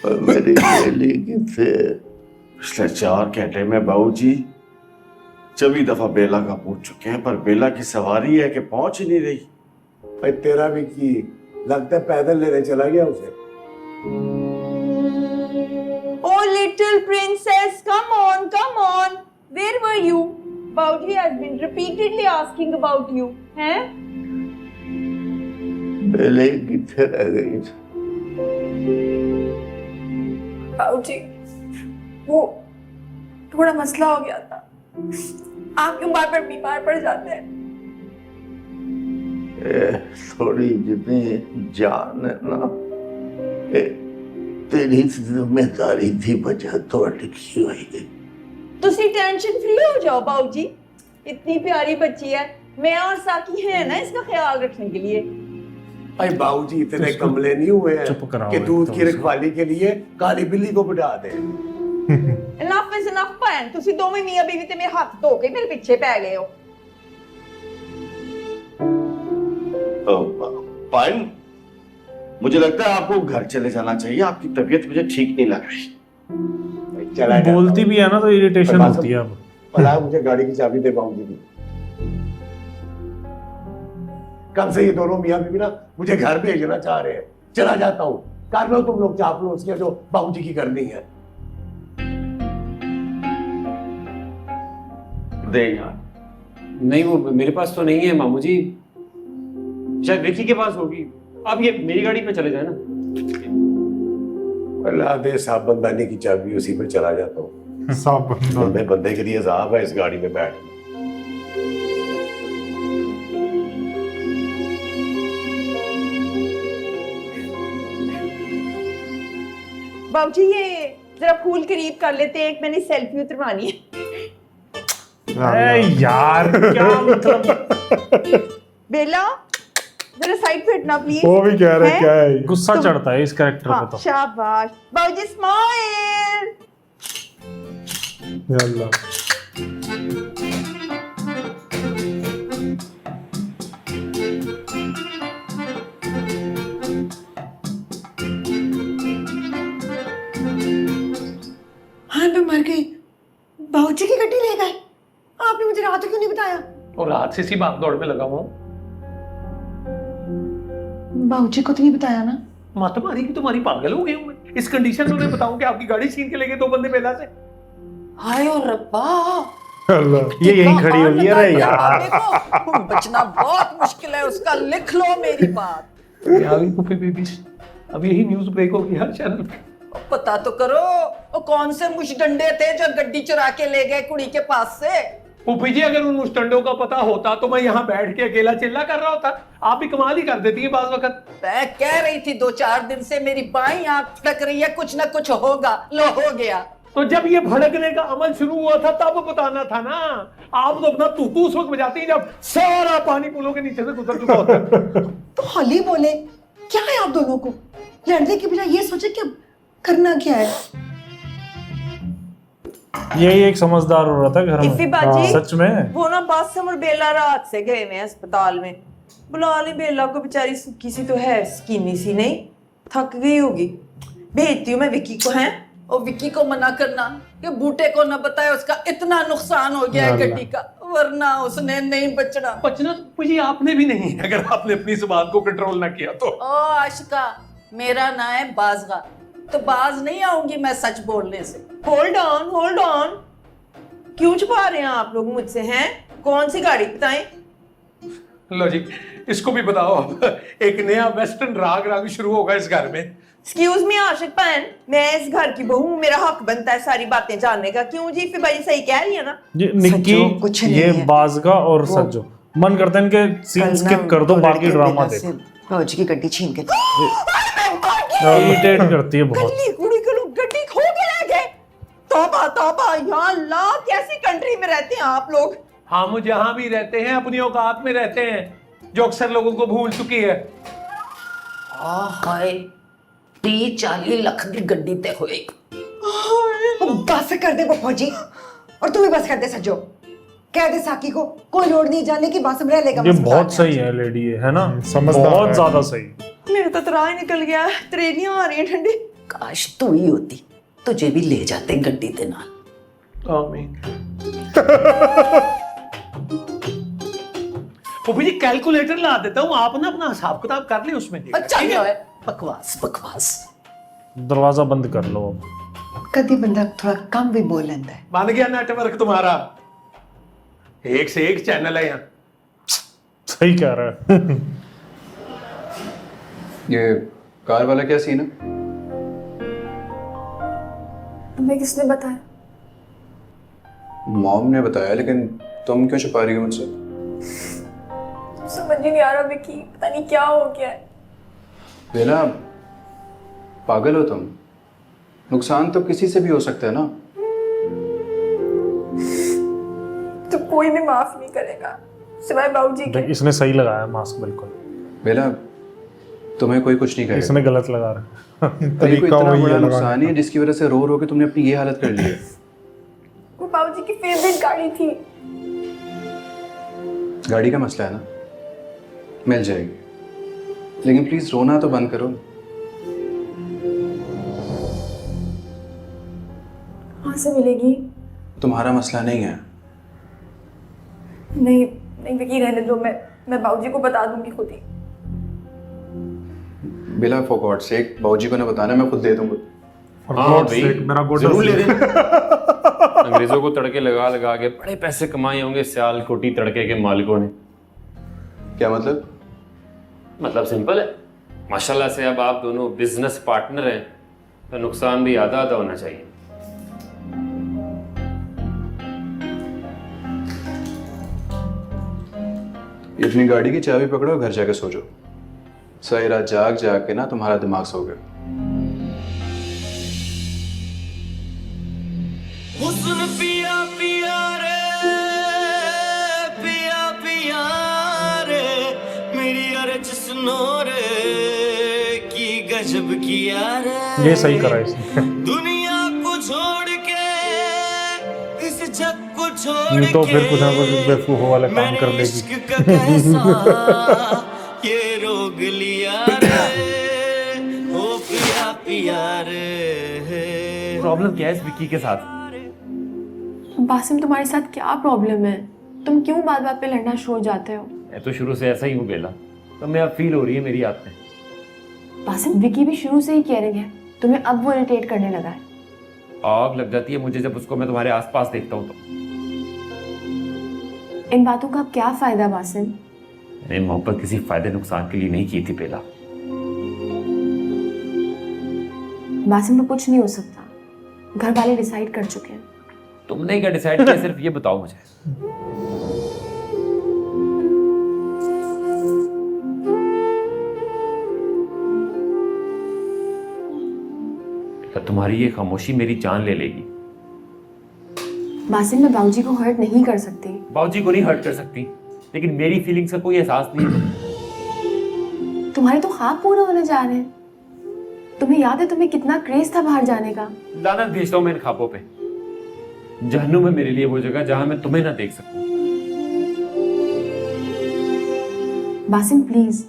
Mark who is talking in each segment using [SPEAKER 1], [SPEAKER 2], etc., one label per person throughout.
[SPEAKER 1] और मेरी बेली कितने? पिछले 4 घंटे में बाबूजी 24 दफा बेला का पूछ चुके हैं, पर बेला की सवारी है कि पहुंच ही नहीं रही।
[SPEAKER 2] भाई तेरा भी की लगता है पैदल लेने चला गया उसे।
[SPEAKER 3] Oh little princess, come on, where were you? Bauji has been repeatedly asking about you, हैं?
[SPEAKER 1] बेले कितने रह गई?
[SPEAKER 3] बाबूजी, वो थोड़ा मसला हो गया था। आप क्यों बार बार बीमार पड़ जाते हैं?
[SPEAKER 1] थोड़ी जितनी जान है ना, तेरी जिम्मेदारी थी बचा तो अटकी हुई।
[SPEAKER 3] तुसी टेंशन फ्री हो जाओ बाबूजी, इतनी प्यारी बच्ची है, मैं और साकी है ना इसका ख्याल रखने के लिए।
[SPEAKER 2] भाई बाबूजी इतने कमले नहीं हुए हैं कि दूध की रखवाली के लिए काली बिल्ली को बिठा दे।
[SPEAKER 3] Enough is enough भैन, तुसी दोवें मियां बीवी ते मेरे हाथ धो के मेरे पीछे पै गए हो।
[SPEAKER 1] पाइन, मुझे लगता है आपको घर चले जाना चाहिए, आपकी तबीयत मुझे ठीक नहीं लग रही।
[SPEAKER 2] चला
[SPEAKER 4] बोलती भी है ना तो इरिटेशन होती है। अब
[SPEAKER 2] भला मुझे गाड़ी की चाबी दे बाबूजी की। कब से ये दोनों मियां बीवी ना मुझे घर भेजना चाह रहे हैं। चला जाता हूँ, कर लो तुम लोग चापलूसियां जो बाबूजी की करनी है।
[SPEAKER 1] दे यार।
[SPEAKER 5] नहीं, वो मेरे पास तो नहीं है मामू जी, शायद विकी के पास होगी। आप ये मेरी गाड़ी पे चले जाए ना।
[SPEAKER 2] अल्लाह दे साबन दानी की चाबी, उसी पे चला जाता हूँ।
[SPEAKER 4] साबन
[SPEAKER 2] बंदे के लिए अजाब है इस गाड़ी में बैठ।
[SPEAKER 3] बाबूजी ये जरा फूल करीब कर लेते हैं, एक मैंने सेल्फी उतरवानी है।
[SPEAKER 4] अरे यार क्या मतलब।
[SPEAKER 3] बेला जरा साइड पे हटना प्लीज।
[SPEAKER 4] वो भी कह रहे हैं क्या है, गुस्सा चढ़ता है इस कैरेक्टर
[SPEAKER 3] हाँ,
[SPEAKER 4] पे तो।
[SPEAKER 3] शाबाश बाबूजी, स्माइल।
[SPEAKER 4] अल्लाह
[SPEAKER 3] हाँ मैं मर गई। बाबूजी की गड्डी ले गए, आपने मुझे रात को क्यों नहीं बताया?
[SPEAKER 5] और रात से इसी भाग दौड़ में लगा हुआ हूँ।
[SPEAKER 3] बाबूजी को तो नहीं बताया ना?
[SPEAKER 5] माँ तुम्हारी की तुम्हारी पागल हो गई हूँ मैं। इस कंडीशन में उन्हें बताऊं कि आपकी गाड़ी छीन के ले गए 2 बंदे बेला से।
[SPEAKER 3] हाय और रब्बा,
[SPEAKER 4] अल्लाह, ये यहीं खड़ी होगी। अरे यार
[SPEAKER 3] बचना बहुत मुश्किल है उसका, लिख लो मेरी बात।
[SPEAKER 5] अब यही न्यूज़ ब्रेक होगी हर चैनल पे।
[SPEAKER 3] पता तो करो वो कौन से मुशडंडे थे जो गड्डी चुरा के ले गए कुड़ी के पास से।
[SPEAKER 5] फूफी जी, अगर उन मुस्टंडों का पता होता तो मैं यहाँ बैठ के अकेला चिल्ला कर रहा होता। आप भी कमाल ही कर देती है बाज वक्त।
[SPEAKER 3] मैं कह रही थी 2-4 दिन से मेरी बाईं आंख फटक रही है, कुछ ना कुछ होगा, लो हो गया।
[SPEAKER 5] तो जब ये भड़कने का अमल शुरू हुआ था तब बताना था ना। आप तो अपना तू उस वक्त बजाती हैं जब सारा पानी पुलों के नीचे से गुजर चुका होता है।
[SPEAKER 6] तो हौली बोले, क्या है आप दोनों को? लड़ने के बजाय ये सोचे कि करना क्या है।
[SPEAKER 4] यही एक समझदार हो रहा था घर
[SPEAKER 3] इफ़ी
[SPEAKER 4] में।
[SPEAKER 3] बाजी,
[SPEAKER 4] सच में
[SPEAKER 3] वो ना बासम और बेला रात से गए हुए हैं अस्पताल में। बुला ले बेला को, बेचारी सुखी सी तो है, स्किनी सी नहीं, थक गई होगी। भेजती हूँ मैं विक्की को। हैं और विक्की को मना करना कि बूटे को ना बताए, उसका इतना नुकसान हो गया है गड्डी का, वरना उसने नहीं बचना।
[SPEAKER 5] बचना तो जी आपने भी नहीं है, अगर आपने अपनी जुबान को कंट्रोल ना किया तो।
[SPEAKER 3] ओ आशिका, मेरा नाम है बाजगा, तो बाज नहीं आऊंगी मैं सच बोलने से। होल्ड ऑन, क्यों छुपा रहे हैं आप लोग मुझसे? हैं कौन सी गाड़ी बताएं?
[SPEAKER 5] लो जी, इसको भी बताओ। एक नया वेस्टर्न राग शुरू होगा इस घर में।
[SPEAKER 3] एक्सक्यूज मी आशिक बहन, मैं इस घर की बहू हूँ, मेरा हक बनता है सारी बातें जानने का। क्यों जी? फिर भाई सही कह रही है ना?
[SPEAKER 4] ये निक्की,
[SPEAKER 6] कुछ नहीं
[SPEAKER 4] ये
[SPEAKER 6] है।
[SPEAKER 4] बाजगा और सज्जो मन करते हैं इनके सीन स्किप कर दो, बाकी ड्रामा देखो।
[SPEAKER 6] बाबूजी की गड्डी छीन के
[SPEAKER 4] इरिटेट करती है बहुत।
[SPEAKER 3] गली कुड़ी के लोग गड्डी खो के ले गए। तौबा या अल्लाह, कैसी कंट्री में रहते हैं आप लोग?
[SPEAKER 5] हम जहां भी रहते हैं अपनी औकात में रहते हैं, जो अक्सर लोगों को भूल चुकी है।
[SPEAKER 3] हाय 30-40 लाख की गड्डी ते हुई।
[SPEAKER 6] बस कर दे फौजी, और तू भी बस कर दे सज्जो। कह दे साकी को कोई लोड नहीं जाने की, बासम रह लेगा।
[SPEAKER 4] ये बहुत सही है लेडी, है ना, बहुत ज्यादा सही।
[SPEAKER 3] मेरा तो तराह ही निकल गया, त्रेलियां आ रही हैं ठंडी।
[SPEAKER 7] काश तू ही होती, तुझे भी ले जाते गड्डी दे नाल।
[SPEAKER 5] आमीन। फूफी जी कैलकुलेटर ला देता हूँ, आप ना अपना हिसाब किताब कर ले उसमें।
[SPEAKER 7] अच्छा है, बकवास बकवास।
[SPEAKER 4] दरवाजा बंद कर लो अब।
[SPEAKER 6] कभी बंदा थोड़ा कम भी बोल लेता है।
[SPEAKER 5] बन गया नेटवर्क तुम्हारा, एक से एक चैनल है यहाँ।
[SPEAKER 4] सही कह रहा है।
[SPEAKER 8] ये कार वाला क्या सीन है?
[SPEAKER 9] तुम्हें किसने बताया?
[SPEAKER 8] मॉम ने बताया, लेकिन तुम क्यों छुपा रही हो मुझसे?
[SPEAKER 9] समझ ही नहीं आ रहा विकी, पता नहीं क्या हो गया है।
[SPEAKER 8] बेला, पागल हो तुम। नुकसान तो किसी से भी हो सकता है ना।
[SPEAKER 9] तो कोई भी माफ नहीं करेगा सिवाय बाबूजी के।
[SPEAKER 4] देख इसने सही लगाया मास्क बिल्कुल।
[SPEAKER 8] बेला, तुम्हें कोई कुछ नहीं कहेगा।
[SPEAKER 4] इसने गलत लगा रहा है।
[SPEAKER 8] अरे कोई इतना बड़ा नुकसान ही है जिसकी वजह से रो रो के तुमने अपनी ये हालत कर ली है।
[SPEAKER 9] वो बाबूजी की फेवरेट गाड़ी थी।
[SPEAKER 8] गाड़ी का मसला है ना, मिल जाएगी, लेकिन प्लीज रोना तो बंद करो।
[SPEAKER 9] कहाँ से मिलेगी?
[SPEAKER 8] तुम्हारा मसला नहीं है।
[SPEAKER 9] नहीं नहीं विकी, रहने दो, मैं बाबूजी को बता दूंगी खुद ही।
[SPEAKER 8] बेला, फॉर गॉड सेक, बाबूजी को ना बताना, मैं खुद दे दूंगा।
[SPEAKER 4] हाँ भाई, मेरा गोटा
[SPEAKER 10] जरूर ले दें। अंग्रेजों को तड़के लगा लगा के बड़े पैसे कमाए होंगे सियालकोटी तड़के के मालिकों ने।
[SPEAKER 8] क्या मतलब?
[SPEAKER 10] मतलब सिंपल है, माशाल्लाह से अब आप दोनों बिजनेस पार्टनर हैं, तो नुकसान भी आधा आधा होना चाहिए।
[SPEAKER 8] अपनी गाड़ी की चाबी पकड़ो, घर जाके सो जाओ। सारी रात जाग जाग के ना तुम्हारा दिमाग सो गया।
[SPEAKER 11] हुस्न पिया पिया रे, पिया पिया रे, मेरी अर्ज सुनो रे, की गजब किया रे।
[SPEAKER 4] ये सही करा इसने।
[SPEAKER 11] दुनिया को छोड़ के, इस जग को छोड़
[SPEAKER 4] नहीं तो
[SPEAKER 11] के,
[SPEAKER 4] फिर कुछ ना कुछ बेवकूफ वाला काम कर देगी।
[SPEAKER 11] इश्क का कैसा ये रोग लिया रे, ओ पिया पिया रे।
[SPEAKER 10] प्रॉब्लम क्या है इस विक्की के साथ?
[SPEAKER 9] बासिम, तुम्हारे साथ क्या प्रॉब्लम है? तुम क्यों बात बात पे लड़ना शुरू हो जाते हो?
[SPEAKER 10] मैं तो शुरू से ऐसा ही हूँ बेला, तो मैं अब फील हो रही है मेरी आदतें।
[SPEAKER 9] बासिम, विकी भी शुरू से ही केयरिंग है, तुम्हें अब वो इरिटेट करने लगा है।
[SPEAKER 10] आग लग जाती है मुझे जब उसको मैं तुम्हारे आसपास देखता हूँ तो।
[SPEAKER 9] इन बातों का अब क्या फायदा बासिम?
[SPEAKER 10] मैंने मोहब्बत किसी फायदे नुकसान के लिए नहीं की थी बेला।
[SPEAKER 9] बासिम, में कुछ नहीं हो सकता, घर वाले डिसाइड कर चुके हैं।
[SPEAKER 10] तुमने क्या डिसाइड किया, सिर्फ ये बताओ मुझे। तुम्हारी ये खामोशी मेरी जान ले लेगी।
[SPEAKER 9] बासिम, मैं बाबूजी को हर्ट नहीं कर सकती।
[SPEAKER 10] बाबूजी को नहीं हर्ट कर सकती, लेकिन मेरी फीलिंग्स का कोई एहसास नहीं है।
[SPEAKER 9] तुम्हारे तो ख्वाब पूरे होने जा रहे हैं। तुम्हें याद है तुम्हें कितना क्रेज था बाहर जाने का?
[SPEAKER 10] लानत भेजता हूँ मैं इन ख्वाबों पे। जहन्नुम है मेरे लिए वो जगह जहां मैं तुम्हें ना देख सकूं।
[SPEAKER 9] बासिम प्लीज,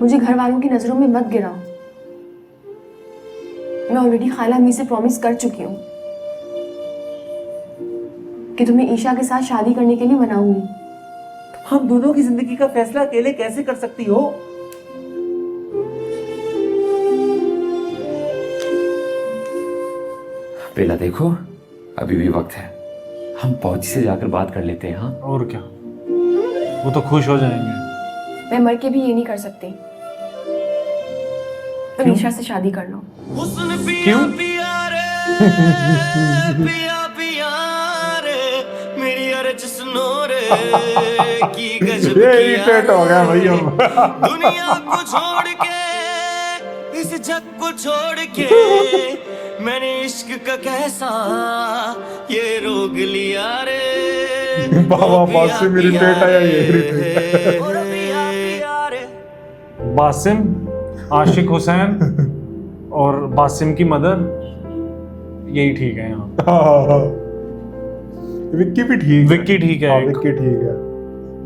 [SPEAKER 9] मुझे घर वालों की नजरों में मत गिराओ। मैं ऑलरेडी खाला अम्मी से प्रॉमिस कर चुकी हूँ कि तुम्हें ईशा के साथ शादी करने के लिए मनाऊंगी।
[SPEAKER 5] हम दोनों की जिंदगी का फैसला अकेले कैसे कर सकती हो?
[SPEAKER 10] बेला देखो, अभी भी वक्त है, हम पहुंची से जाकर बात कर लेते हैं। हाँ,
[SPEAKER 4] और क्या, वो तो खुश हो जाएंगे।
[SPEAKER 9] मैं मर के भी ये नहीं कर सकती। तुम ईशा से शादी कर लो।
[SPEAKER 11] हुस्न पिया
[SPEAKER 4] क्यों?
[SPEAKER 11] पिया रे, पिया पिया रे, मेरी अर्ज सुनो रे, की गजब
[SPEAKER 4] ये
[SPEAKER 11] किया
[SPEAKER 4] इरिटेट हो गया भाई हम।
[SPEAKER 11] दुनिया को छोड़ के, इस जग को छोड़ के, मैंने इश्क का कैसा ये रोग लिया रे।
[SPEAKER 4] बाबा बासिम इरिटेट आया, ये इरिटेट।
[SPEAKER 11] ओ पिया पिया रे।
[SPEAKER 4] बासिम, आशिक हुसैन और बासिम की मदर, यही ठीक है यहाँ।
[SPEAKER 12] विक्की भी ठीक है।
[SPEAKER 4] विक्की ठीक है, एक।
[SPEAKER 12] विक्की ठीक है,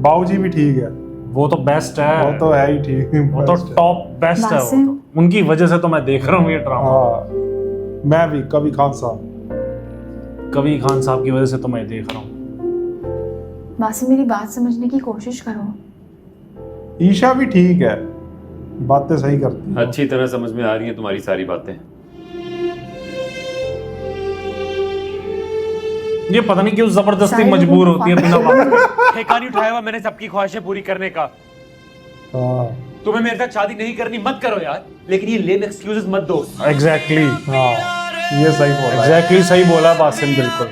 [SPEAKER 12] बाबूजी भी ठीक है।
[SPEAKER 4] वो तो बेस्ट है,
[SPEAKER 12] वो तो है ही ठीक,
[SPEAKER 4] वो तो
[SPEAKER 12] best है।
[SPEAKER 4] टॉप बेस्ट है वो
[SPEAKER 9] बासिम,
[SPEAKER 4] तो। उनकी वजह से तो मैं देख रहा हूँ ये ड्रामा।
[SPEAKER 12] हाँ मैं भी कभी खान साहब।
[SPEAKER 4] कबीर खान साहब की वजह से तो मैं देख रहा हूँ।
[SPEAKER 9] बासिम मेरी बात समझने की कोशिश करो।
[SPEAKER 12] ईशा भी ठीक है, बातें सही करती है।
[SPEAKER 10] अच्छी तरह समझ में आ रही है तुम्हारी सारी बातें।
[SPEAKER 4] ये पता नहीं क्यों जबरदस्ती
[SPEAKER 9] सारे
[SPEAKER 4] मजबूर
[SPEAKER 9] लोगों को
[SPEAKER 4] होती है बिना बात
[SPEAKER 10] ठेका नहीं उठाया हुआ मैंने सबकी ख्वाहिशें पूरी करने का।
[SPEAKER 12] हाँ
[SPEAKER 10] तुम्हें मेरे साथ शादी नहीं करनी मत करो यार, लेकिन ये लेम एक्सक्यूजेस मत दो।
[SPEAKER 4] एग्जैक्टली
[SPEAKER 12] हाँ ये सही बोला है।
[SPEAKER 4] एग्जैक्टली सही बोला बासिम, बिल्कुल।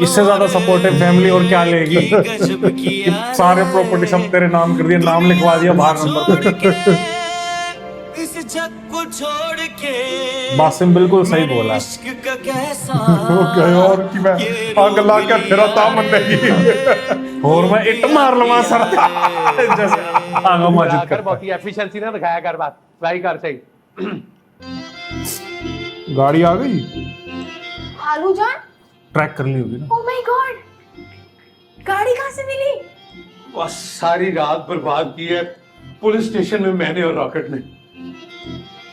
[SPEAKER 4] इससे ज्यादा सपोर्टिव फैमिली और क्या लेगी? कि सारे प्रॉपर्टी सब तेरे नाम कर दिए, नाम लिखवा दिया बाहर नंबर पे।
[SPEAKER 11] इस जग को छोड़ के
[SPEAKER 4] बासिम बिल्कुल सही बोला।
[SPEAKER 11] इश्क का कैसा
[SPEAKER 12] वो कहे और कि मैं आग ला के फिरा तामन नहीं
[SPEAKER 4] और मैं इट मार लूंगा सर जैसे आगा मस्जिद
[SPEAKER 5] कर
[SPEAKER 4] करता
[SPEAKER 5] बहुत ही एफिशिएंसी ना दिखाया कर, बात भाई कर सही।
[SPEAKER 12] गाड़ी आ गई।
[SPEAKER 9] हालू जान,
[SPEAKER 4] ट्रैक कर ली होगी ना।
[SPEAKER 9] ओह माय गॉड, गाड़ी कहाँ से मिली?
[SPEAKER 5] बस सारी रात बर्बाद की है पुलिस स्टेशन में मैंने और रॉकेट ने।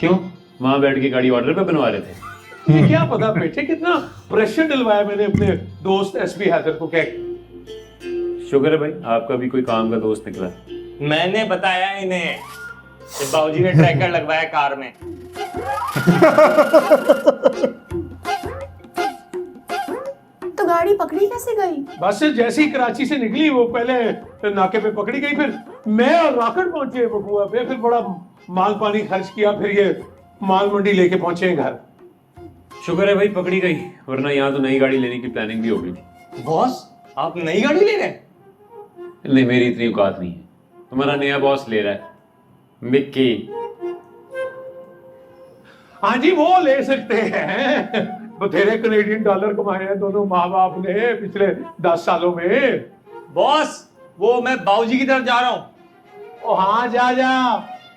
[SPEAKER 10] क्यों? वहां बैठ के गाड़ी ऑर्डर पे बनवा रहे थे?
[SPEAKER 5] ये क्या पता बेटे कितना प्रेशर डलवाया मैंने अपने दोस्त एसपी हैदर को। क्या
[SPEAKER 10] शुक्र है भाई आपका भी कोई काम का दोस्त निकला।
[SPEAKER 11] मैंने बताया इन्हें कि बाबूजी ने ट्रैकर लगवाया कार में।
[SPEAKER 9] तो गाड़ी पकड़ी कैसे गई?
[SPEAKER 5] बस जैसे ही कराची से निकली वो पहले नाके पे पकड़ी गई, फिर मैं और रॉकेट पहुंचे बबुआ पे, फिर बड़ा माल पानी खर्च किया, फिर ये माल मंडी लेके पहुंचे घर।
[SPEAKER 10] शुक्र है भाई पकड़ी गई, वरना यहाँ तो नई गाड़ी लेने की प्लानिंग भी हो गई थी।
[SPEAKER 11] बॉस आप नई गाड़ी ले रहे हैं?
[SPEAKER 10] नहीं मेरी इतनी औकात नहीं है, तुम्हारा नया बॉस ले रहा है मिक्की।
[SPEAKER 5] हाँ जी वो ले सकते हैं, बथेरे कनेडियन डॉलर कमाए हैं दोनों माँ बाप ने पिछले 10 सालों में।
[SPEAKER 11] बॉस वो मैं बाबूजी की तरफ जा रहा हूँ।
[SPEAKER 5] ओ हाँ जा जा,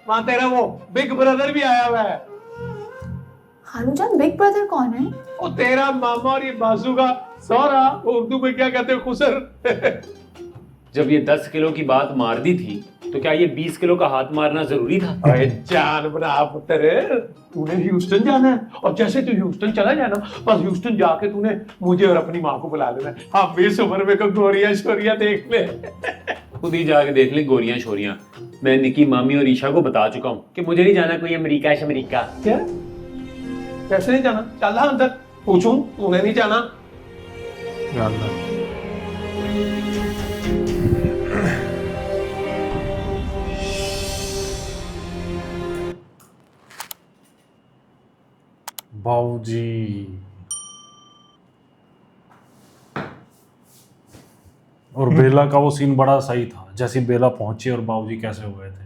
[SPEAKER 5] वहां तेरा वो बिग ब्रदर भी आया हुआ है।
[SPEAKER 9] हालू जान, बिग ब्रदर कौन है?
[SPEAKER 5] वो तेरा मामा और ये बाजू का सौरा, उर्दू में क्या कहते हैं खुसर।
[SPEAKER 10] जब ये 10 किलो की बात मार दी थी तो क्या ये 20 किलो का हाथ मारना जरूरी था?
[SPEAKER 5] अरे जान बना पुत्र, तूने ह्यूस्टन जाना है और जैसे तू ह्यूस्टन चला जाए ना, बस ह्यूस्टन जाके तूने मुझे और अपनी माँ को बुला लेना। हम भी इस उम्र में को गोरियां शोरियां देख ले।
[SPEAKER 10] खुद ही जाके देख ले गोरियां शोरियां। मैं निकी मामी और ईशा को बता चुका हूँ कि मुझे नहीं जाना कोई अमेरिका शमरीका।
[SPEAKER 5] क्या? कैसे नहीं जाना? चल हाँ अंदर, पूछूं तूने नहीं जाना?
[SPEAKER 4] बाबूजी और बेला का वो सीन बड़ा सही था, जैसे बेला पहुंची और बाबूजी कैसे हो गए थे।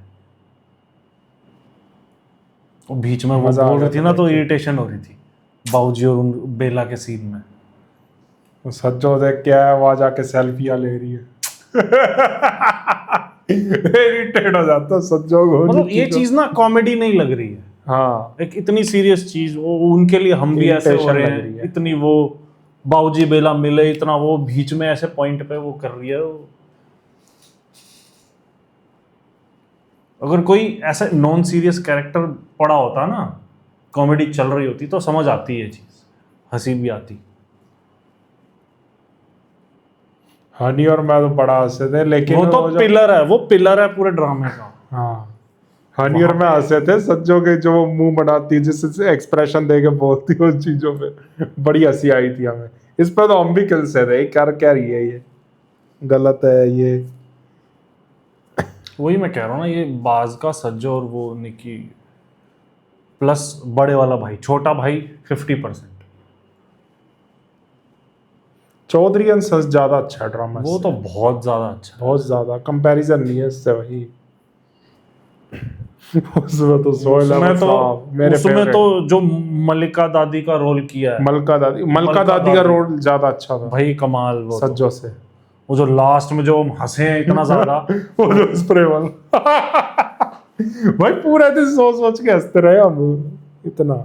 [SPEAKER 4] वो बीच में वो बोल रही थी ना तो इरिटेशन हो रही थी बाबूजी और उन बेला के सीन में।
[SPEAKER 12] सज्जो देख क्या है, वहां जाके सेल्फियां ले रही है। इरिटेट हो जाता सज्जो को।
[SPEAKER 4] मतलब ये चीज ना कॉमेडी नहीं लग रही है।
[SPEAKER 12] हाँ
[SPEAKER 4] एक इतनी सीरियस चीज, वो उनके लिए हम भी ऐसे हो रहे हैं, इतनी वो बाबूजी बेला मिले, इतना वो बीच में ऐसे पॉइंट पे वो कर रही है। अगर कोई ऐसा नॉन सीरियस कैरेक्टर पड़ा होता ना, कॉमेडी चल रही होती तो समझ आती है चीज, हंसी भी आती।
[SPEAKER 12] हनी और मैं तो बड़ा हंसे थे, लेकिन
[SPEAKER 4] वो तो पिलर है, वो पिलर है पूरे ड्रामे का।
[SPEAKER 12] हाँ हनी और मैं हंसे थे सज्जो के जो मुंह बनाती है, जिससे एक्सप्रेशन दे के बोलती है उन चीजों पे, बड़ी हंसी आई थी हमें। इस पर तो हम भी किल से थे, कर क्या रही है ये, गलत है ये।
[SPEAKER 4] वही मैं कह रहा हूँ ना, ये बाज का सज्जो और वो निकी प्लस बड़े वाला भाई, छोटा भाई 50%।
[SPEAKER 12] चौधरी अंसस ज्यादा अच्छा है ड्रामा,
[SPEAKER 4] वो तो बहुत ज्यादा अच्छा,
[SPEAKER 12] बहुत ज्यादा, कंपैरिजन नहीं है इससे। वही उसमें तो सोहेल अहमद साहब मेरे
[SPEAKER 4] उसमें
[SPEAKER 12] फेवरेट।
[SPEAKER 4] तो जो मलिका दादी का रोल किया है,
[SPEAKER 12] मलका दादी का रोल ज्यादा अच्छा था
[SPEAKER 4] भाई कमाल। वो
[SPEAKER 12] सज्जो से
[SPEAKER 4] वो जो लास्ट में जो हंसे हैं इतना ज्यादा
[SPEAKER 12] वो जो स्प्रे वाला भाई पूरा दिन सोच के हंसते रहे हम इतना।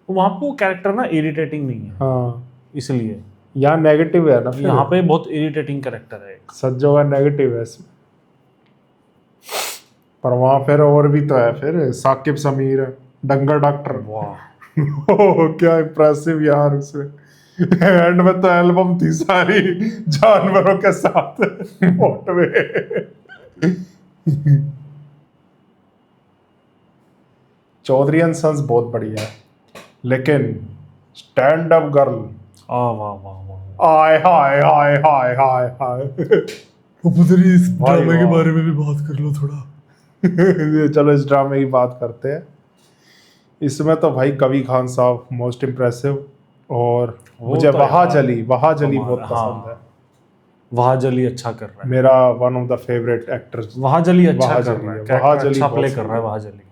[SPEAKER 4] वहां पे वो कैरेक्टर ना इरिटेटिंग नहीं है,
[SPEAKER 12] हाँ
[SPEAKER 4] इसलिए
[SPEAKER 12] यहाँ नेगेटिव है ना,
[SPEAKER 4] यहाँ पे बहुत इरिटेटिंग कैरेक्टर है।
[SPEAKER 12] सज्जो का नेगेटिव है इसमें। पर वहाँ फिर और भी तो है, फिर साकिब समीर डंगर डॉक्टर।
[SPEAKER 4] वाह
[SPEAKER 12] ओह क्या इम्प्रेसिव यार उसमें। एंड में तो एल्बम थी सारी जानवरों के साथ फोटो में। चौधरी एंड सन्स बहुत बढ़िया है, लेकिन स्टैंड अप गर्ल
[SPEAKER 4] वाह वाह वाह।
[SPEAKER 12] आय हाय हाय हाय हाय हाय।
[SPEAKER 4] पुत्री इस
[SPEAKER 12] ड्रामे के बारे
[SPEAKER 4] में भी बात कर लो थोड़ा।
[SPEAKER 12] चलो इस ड्रामे की बात करते हैं। इसमें तो भाई कवि खान साहब मोस्ट इम्प्रेसिव, और
[SPEAKER 4] वो
[SPEAKER 12] मुझे
[SPEAKER 4] तो
[SPEAKER 12] वहा
[SPEAKER 4] यार
[SPEAKER 12] जली बहुत
[SPEAKER 4] कमाल,
[SPEAKER 12] पसंद है।
[SPEAKER 4] वहाँ जली अच्छा कर रहा है।
[SPEAKER 12] मेरा one of the favourite actors.
[SPEAKER 4] वहाँ जली अच्छा
[SPEAKER 12] वहाँ
[SPEAKER 4] कर
[SPEAKER 12] जली
[SPEAKER 4] रहा है,
[SPEAKER 12] है,
[SPEAKER 4] कैरेक्टर
[SPEAKER 12] वहाँ जली
[SPEAKER 4] अच्छा
[SPEAKER 12] बहुत
[SPEAKER 4] प्ले
[SPEAKER 12] सही
[SPEAKER 4] कर रहा है
[SPEAKER 12] है।
[SPEAKER 4] वहाँ जली।